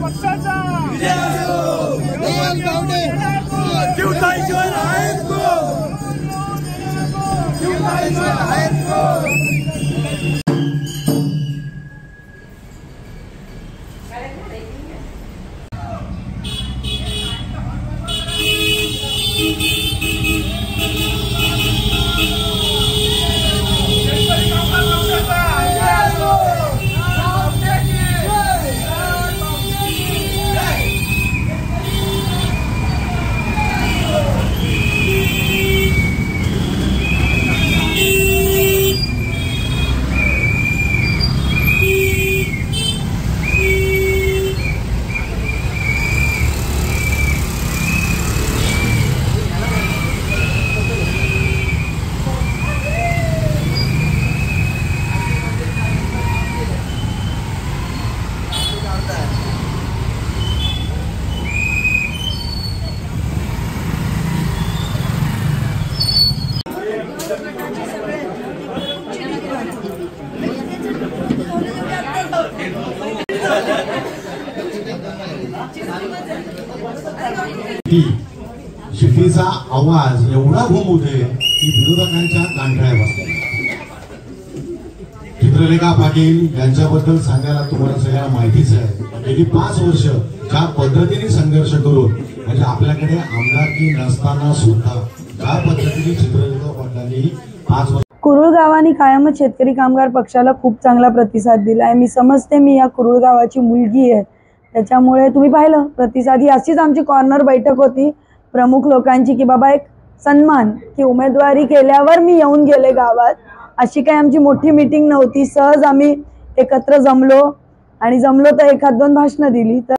पक्षाचा शिफीचा आवाज एवढा घुमवतोय की विरोधकांच्या कानठळ्या बसल्या। चित्रलेखा पाटील यांच्याबद्दल सांगायला तुम्हाला सगळ्यांना माहितीच आहे। गेली 5 वर्ष ज्या पद्धतीने संघर्ष करून म्हणजे आपल्याकडे आमदारकी नसताना सुद्धा ज्या पद्धतीने चित्रलेखा पाटलांनी 5 वर्ष कुरुळ गावाने कायमच शेतकरी कामगार पक्षाला खूप चांगला प्रतिसाद दिलाय। मी समजते, मी या कुरुळ गावाची मुलगी आहे, त्याच्यामुळे तुम्ही पाहिलं प्रतिसाद। ही अशीच आमची कॉर्नर बैठक होती प्रमुख लोकांची की बाबा एक सन्मान की उमेदवारी केल्यावर मी येऊन गेले गावात। अशी काही आमची मोठी मीटिंग नव्हती, सहज आम्ही एकत्र जमलो आणि जमलो तर 1-2 भाषणं दिली। तर